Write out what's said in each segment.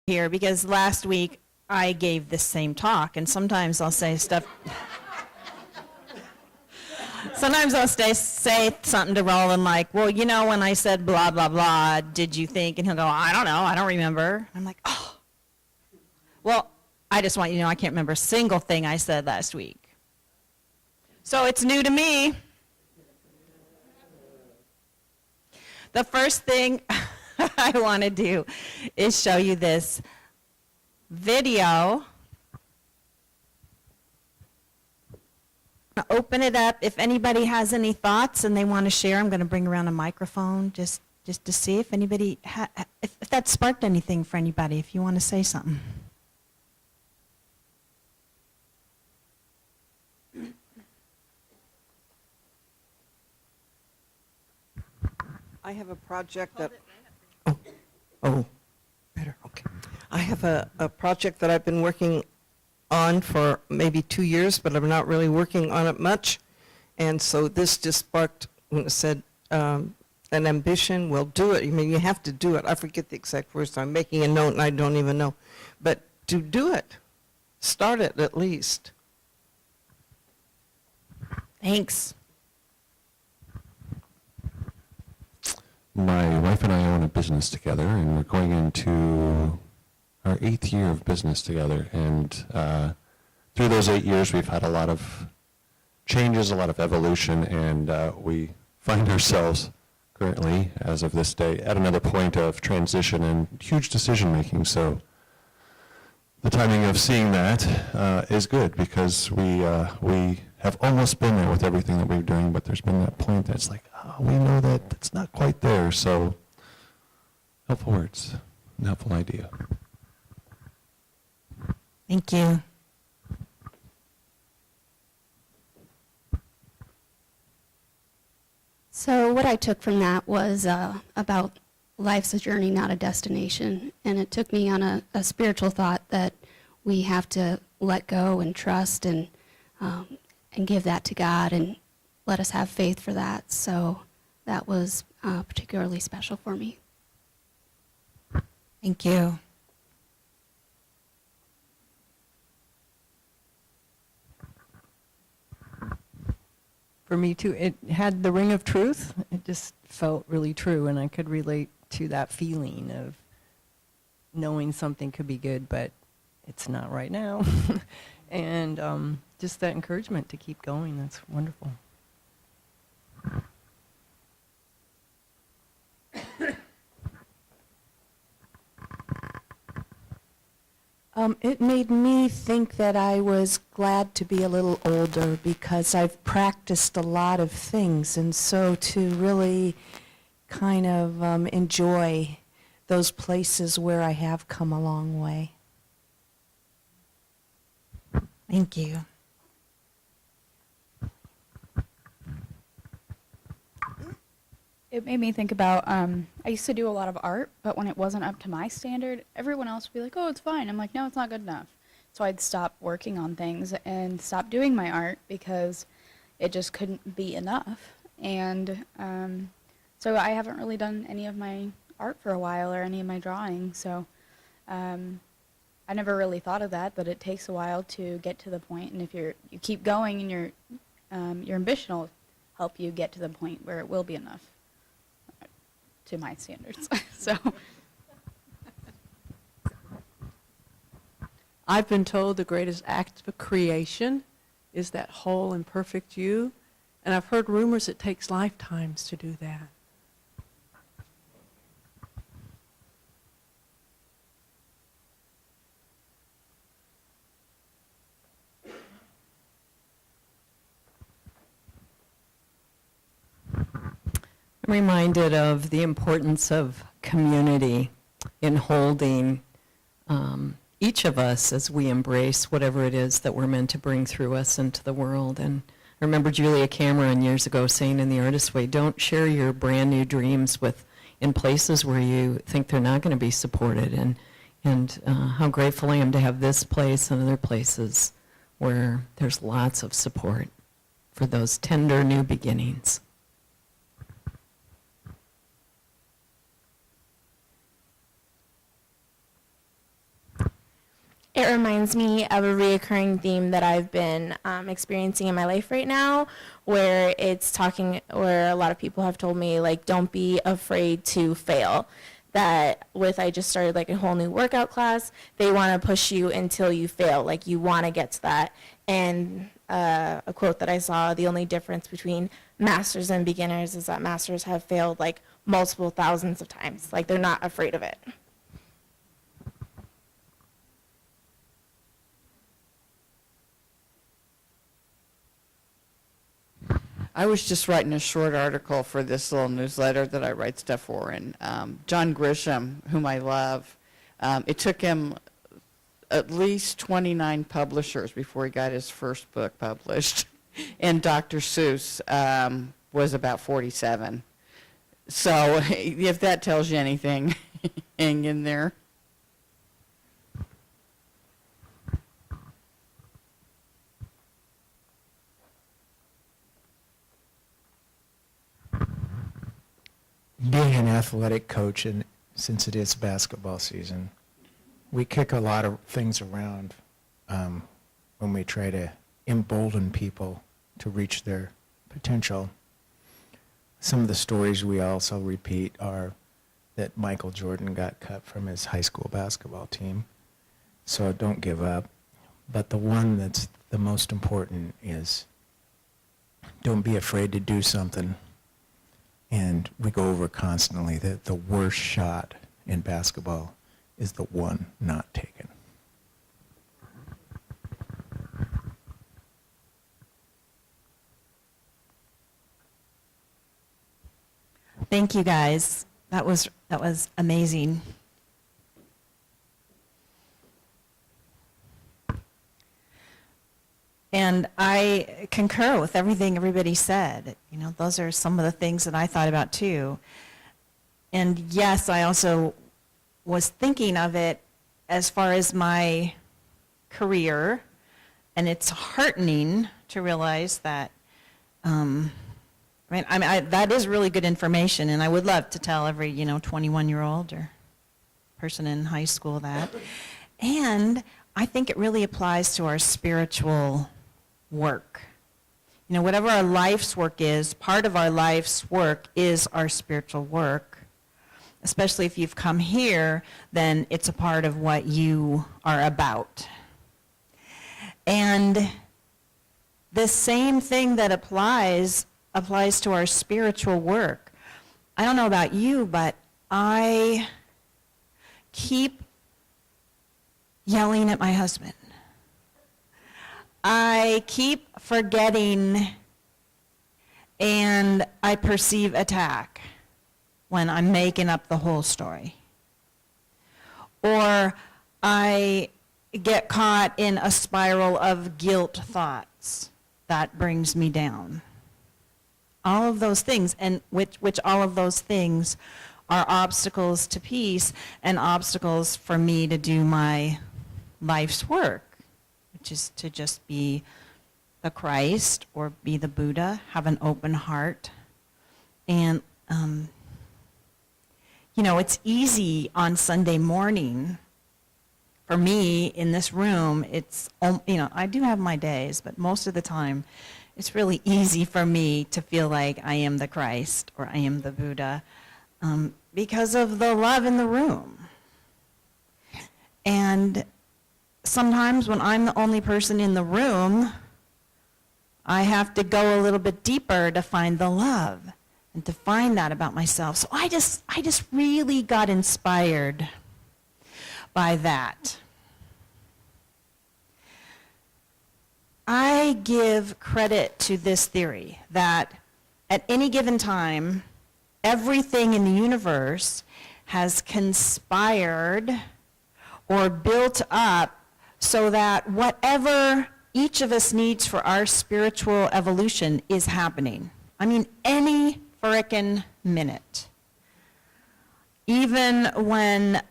here because last week I gave this same talk, and sometimes I'll say stuff. Sometimes I'll say something to Roland like, well, you know, when I said blah, blah, blah, did you think? And he'll go, I don't know, I don't remember. I'm like, oh. Well, I just want you to know I can't remember a single thing I said last week. So it's new to me. The first thing I want to do is show you this video. Open it up. If anybody has any thoughts and they want to share, I'm going to bring around a microphone just to see if anybody, if that sparked anything for anybody, if you want to say something. I have a project that, better, okay. I have a project that I've been working on for maybe 2 years, but I'm not really working on it much. And so this just sparked, when it said an ambition, well, do it. I mean, you have to do it. I forget the exact words, so I'm making a note and I don't even know. But to do it, start it at least. Thanks. My wife and I own a business together, and we're going into our 8th year of business together. And through those 8 years, we've had a lot of changes, a lot of evolution, and we find ourselves currently, as of this day, at another point of transition and huge decision making. So the timing of seeing that is good, because we have almost been there with everything that we're doing, but there's been that point that's like, oh, we know that it's not quite there. So helpful words, an helpful idea. Thank you. So what I took from that was about life's a journey, not a destination. And it took me on a spiritual thought that we have to let go and trust and give that to God and let us have faith for that. So that was particularly special for me. Thank you. For me too, it had the ring of truth. It just felt really true, and I could relate to that feeling of knowing something could be good, but it's not right now. And just that encouragement to keep going, that's wonderful. It made me think that I was glad to be a little older because I've practiced a lot of things, and so to really kind of enjoy those places where I have come a long way. Thank you. It made me think about, I used to do a lot of art, but when it wasn't up to my standard, everyone else would be like, oh, it's fine. I'm like, no, it's not good enough. So I'd stop working on things and stop doing my art because it just couldn't be enough. And so I haven't really done any of my art for a while or any of my drawing. So I never really thought of that, but it takes a while to get to the point. And if you keep going, and your ambition will help you get to the point where it will be enough. To my standards. So I've been told the greatest act of creation is that whole and perfect you, and I've heard rumors it takes lifetimes to do that. I'm reminded of the importance of community in holding each of us as we embrace whatever it is that we're meant to bring through us into the world. And I remember Julia Cameron years ago saying in The Artist's Way, don't share your brand new dreams in places where you think they're not going to be supported. And how grateful I am to have this place and other places where there's lots of support for those tender new beginnings. It reminds me of a reoccurring theme that I've been experiencing in my life right now, where where a lot of people have told me, like, don't be afraid to fail. That I just started like a whole new workout class, they want to push you until you fail, like you want to get to that. And a quote that I saw, the only difference between masters and beginners is that masters have failed like multiple thousands of times, like they're not afraid of it. I was just writing a short article for this little newsletter that I write stuff for, and John Grisham, whom I love, it took him at least 29 publishers before he got his first book published, and Dr. Seuss was about 47. So if that tells you anything, hang in there. Being an athletic coach, and since it is basketball season, we kick a lot of things around when we try to embolden people to reach their potential. Some of the stories we also repeat are that Michael Jordan got cut from his high school basketball team, so don't give up. But the one that's the most important is don't be afraid to do something. And we go over constantly that the worst shot in basketball is the one not taken. Thank you, guys. That was amazing. And I concur with everything everybody said. You know, those are some of the things that I thought about too. And yes, I also was thinking of it as far as my career, and it's heartening to realize that, that is really good information, and I would love to tell every, 21-year-old or person in high school that. And I think it really applies to our spiritual work. Whatever our life's work is, part of our life's work is our spiritual work. Especially if you've come here, then it's a part of what you are about. And the same thing that applies to our spiritual work. I don't know about you, but I keep yelling at my husband. I keep forgetting, and I perceive attack when I'm making up the whole story. Or I get caught in a spiral of guilt thoughts that brings me down. All of those things, and which all of those things are obstacles to peace and obstacles for me to do my life's work, which is to just be the Christ or be the Buddha, have an open heart. And, it's easy on Sunday morning for me in this room. It's, I do have my days, but most of the time it's really easy for me to feel like I am the Christ or I am the Buddha because of the love in the room. And sometimes when I'm the only person in the room, I have to go a little bit deeper to find the love and to find that about myself. So I just really got inspired by that. I give credit to this theory that at any given time, everything in the universe has conspired or built up so that whatever each of us needs for our spiritual evolution is happening. I mean, any frickin' minute. Even when,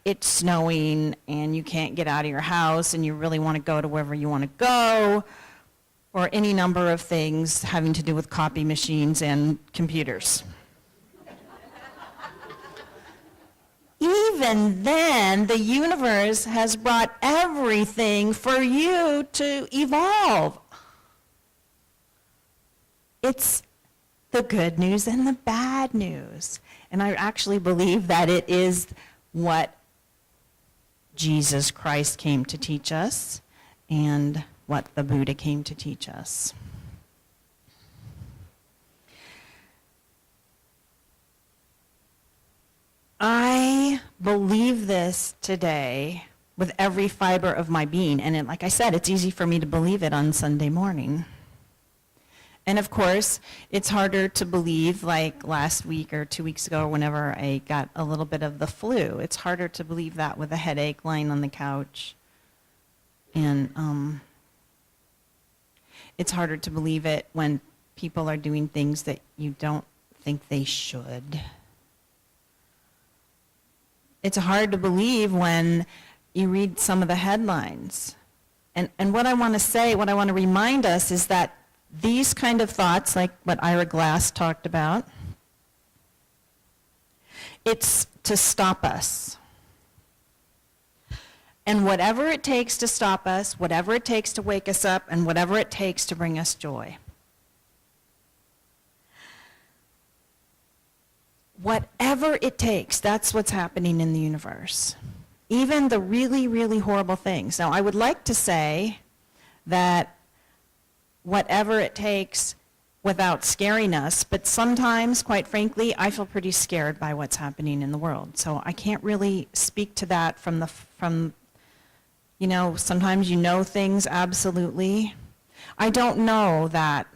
it's snowing and you can't get out of your house and you really want to go to wherever you want to go, or any number of things having to do with copy machines and computers. even then, the universe has brought everything for you to evolve. It's the good news and the bad news. And I actually believe that it is what Jesus Christ came to teach us and what the Buddha came to teach us. I believe this today with every fiber of my being. And like I said, it's easy for me to believe it on Sunday morning. And of course, it's harder to believe like last week or 2 weeks ago or whenever I got a little bit of the flu. It's harder to believe that with a headache lying on the couch. And it's harder to believe it when people are doing things that you don't think they should. It's hard to believe when you read some of the headlines. And what I want to say, what I want to remind us is that these kind of thoughts, like what Ira Glass talked about, it's to stop us. And whatever it takes to stop us, whatever it takes to wake us up, and whatever it takes to bring us joy. Whatever it takes, that's what's happening in the universe. Even the really, really horrible things. Now, I would like to say that whatever it takes without scaring us, but sometimes, quite frankly, I feel pretty scared by what's happening in the world. So I can't really speak to that from you know, sometimes you know things absolutely. I don't know that.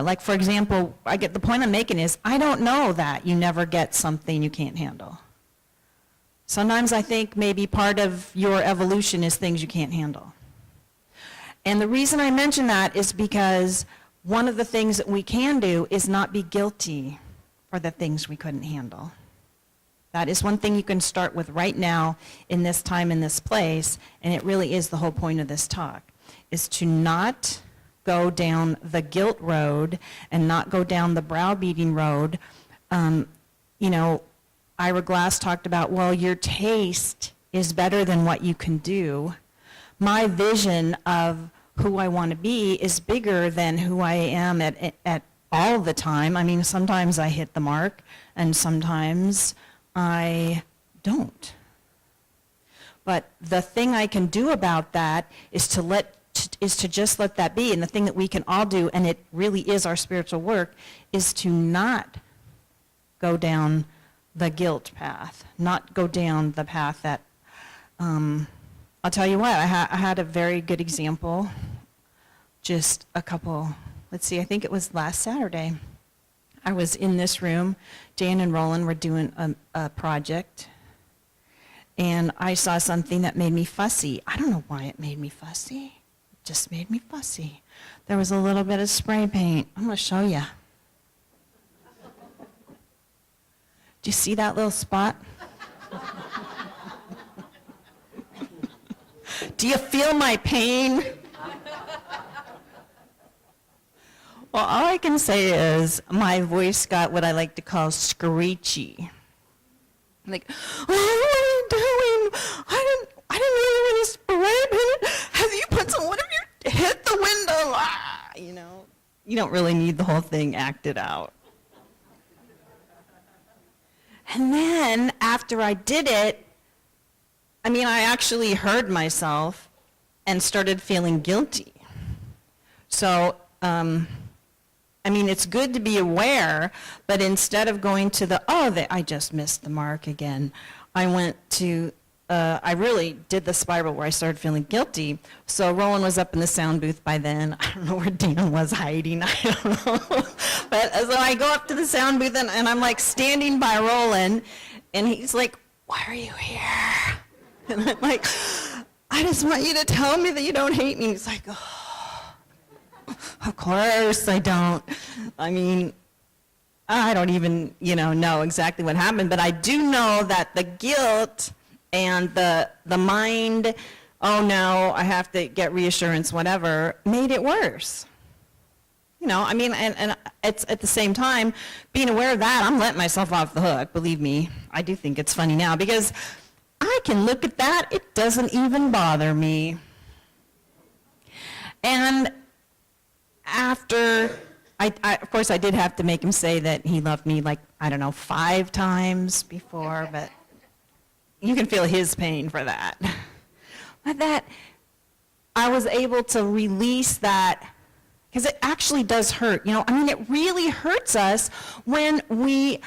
Like, for example, the point I'm making is, I don't know that you never get something you can't handle. Sometimes I think maybe part of your evolution is things you can't handle. And the reason I mention that is because one of the things that we can do is not be guilty for the things we couldn't handle. That is one thing you can start with right now in this time, in this place, and it really is the whole point of this talk, is to not go down the guilt road and not go down the browbeating road. You know, Ira Glass talked about, well, your taste is better than what you can do. My vision of who I want to be is bigger than who I am at all the time. I mean, sometimes I hit the mark, and sometimes I don't. But the thing I can do about that is to just let that be. And the thing that we can all do, and it really is our spiritual work, is to not go down the guilt path, not go down the path that, I'll tell you what, I had a very good example just a couple, let's see, I think it was last Saturday. I was in this room, Dan and Roland were doing a project, and I saw something that made me fussy. I don't know why it made me fussy. It just made me fussy. There was a little bit of spray paint. I'm going to show you. Do you see that little spot? Do you feel my pain? Well, all I can say is my voice got what I like to call screechy. Like, what are you doing? I didn't know you were spray paint. Have you put some, what have you hit the window? Ah, you know, you don't really need the whole thing acted out. And then after I did it, I mean, I actually heard myself and started feeling guilty. So, I mean, it's good to be aware, but instead of going to I just missed the mark again, I went to, I really did the spiral where I started feeling guilty. So Roland was up in the sound booth by then. I don't know where Dan was hiding. I don't know. But so I go up to the sound booth, and I'm like standing by Roland, and he's like, why are you here? And I'm like, I just want you to tell me that you don't hate me. He's like, oh, of course I don't. I mean, I don't even, know exactly what happened, but I do know that the guilt and the mind, oh no, I have to get reassurance, whatever, made it worse. You know, I mean, and it's at the same time, being aware of that, I'm letting myself off the hook, believe me. I do think it's funny now because I can look at that, it doesn't even bother me. And after, of course, I did have to make him say that he loved me like, I don't know, 5 times before, but you can feel his pain for that. But that, I was able to release that, because it actually does hurt. You know, I mean, it really hurts us when we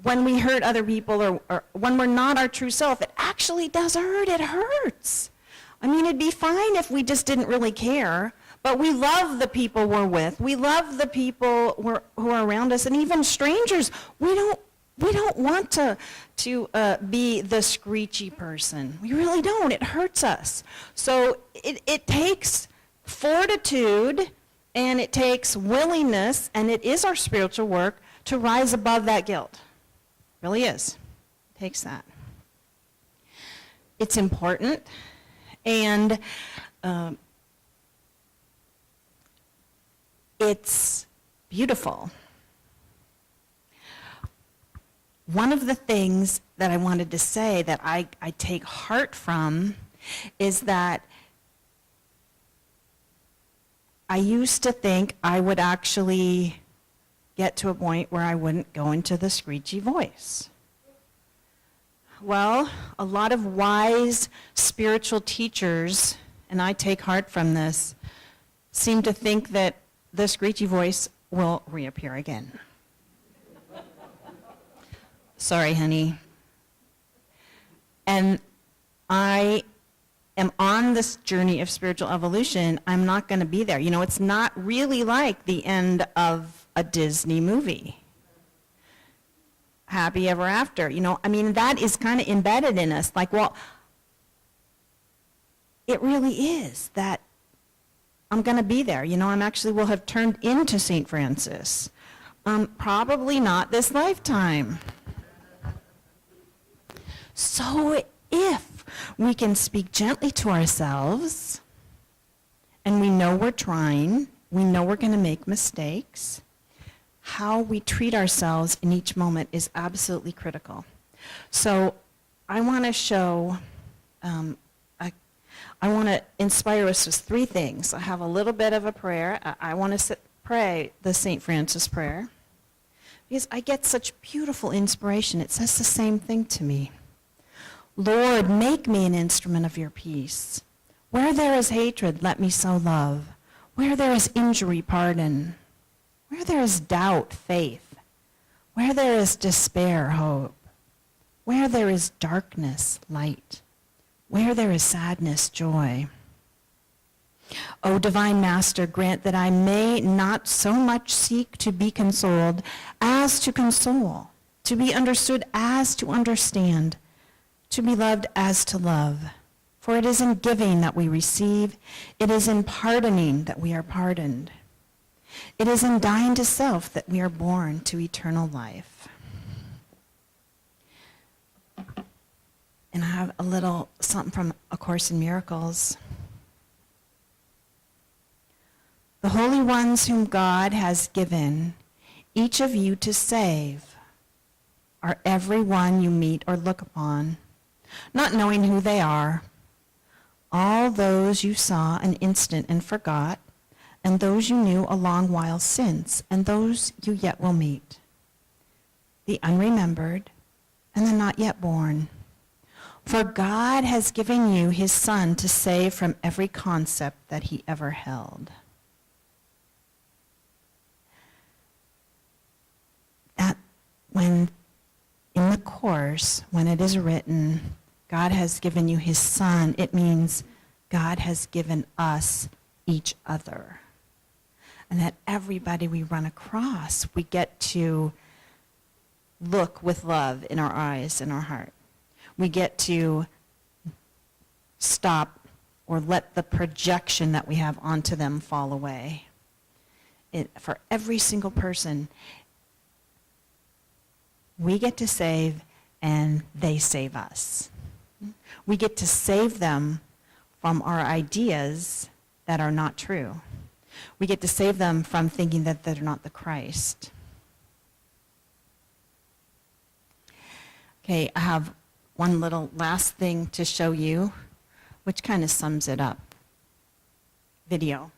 hurt other people or when we're not our true self. It actually does hurt. It hurts. I mean, it'd be fine if we just didn't really care, but we love the people we're with. We love the people who are around us, and even strangers. We don't want to be the screechy person. We really don't. It hurts us. So it takes fortitude, and it takes willingness, and it is our spiritual work to rise above that guilt. It really is. It takes that. It's important, and it's beautiful. One of the things that I wanted to say that I take heart from is that I used to think I would actually get to a point where I wouldn't go into the screechy voice. Well, a lot of wise spiritual teachers, and I take heart from this, seem to think that the screechy voice will reappear again. Sorry, honey. And I am on this journey of spiritual evolution. I'm not going to be there. You know, it's not really like the end of a Disney movie. Happy ever after. You know, I mean, that is kind of embedded in us. Like, well, it really is that I'm going to be there. You know, I'm actually will have turned into St. Francis. Probably not this lifetime. So if we can speak gently to ourselves, and we know we're trying, we know we're going to make mistakes, how we treat ourselves in each moment is absolutely critical. So I want to show, I want to inspire us with 3 things. I have a little bit of a prayer. I want to pray the St. Francis prayer because I get such beautiful inspiration. It says the same thing to me. Lord, make me an instrument of your peace. Where there is hatred, let me sow love. Where there is injury, pardon. Where there is doubt, faith. Where there is despair, hope. Where there is darkness, light. Where there is sadness, joy. O divine Master, grant that I may not so much seek to be consoled as to console, to be understood as to understand, to be loved as to love. For it is in giving that we receive. It is in pardoning that we are pardoned. It is in dying to self that we are born to eternal life. And I have a little something from A Course in Miracles. The holy ones whom God has given each of you to save are every one you meet or look upon, not knowing who they are. All those you saw an instant and forgot, and those you knew a long while since, and those you yet will meet. The unremembered and the not yet born. For God has given you his Son to save from every concept that he ever held. That when in the Course, when it is written, God has given you his Son, it means God has given us each other. And that everybody we run across, we get to look with love in our eyes and our heart. We get to stop or let the projection that we have onto them fall away. For every single person, we get to save and they save us. We get to save them from our ideas that are not true. we get to save them from thinking that they're not the Christ. Okay, I have one little last thing to show you, which kind of sums it up. Video.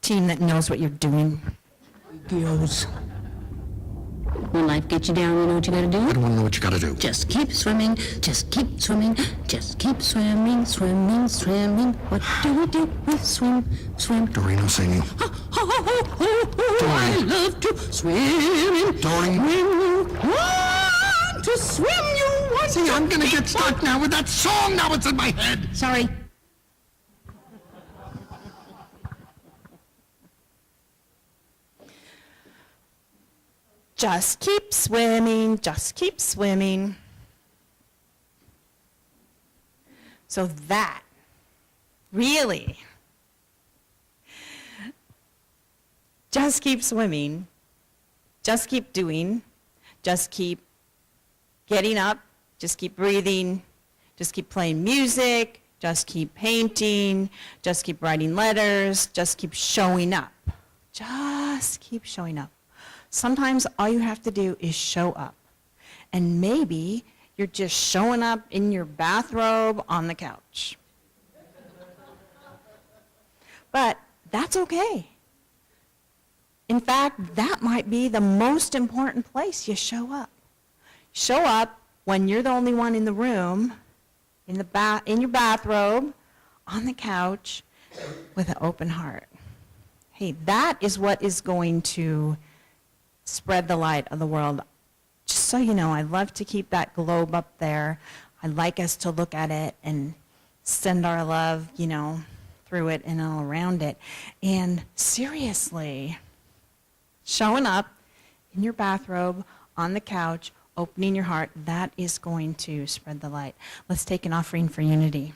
Team that knows what you're doing. Videos. When life gets you down, you know what you gotta do? I don't want to know what you got to do. Just keep swimming, just keep swimming, just keep swimming, swimming, swimming. What do we do? We swim, swim. Doreen, singing. I love to swim. Doreen. When you want to swim, you want See, to I'm going to keep get stuck now with that song. Now it's in my head. Sorry. Just keep swimming, just keep swimming. So that, really, just keep swimming, just keep doing, just keep getting up, just keep breathing, just keep playing music, just keep painting, just keep writing letters, just keep showing up. Just keep showing up. Sometimes all you have to do is show up. And maybe you're just showing up in your bathrobe on the couch. But that's okay. In fact, that might be the most important place you show up. Show up when you're the only one in the room, in your bathrobe, on the couch, with an open heart. Hey, that is what is going to spread the light of the world. Just so you know, I love to keep that globe up there. I like us to look at it and send our love, through it and all around it. And seriously, showing up in your bathrobe, on the couch, opening your heart, that is going to spread the light. Let's take an offering for unity.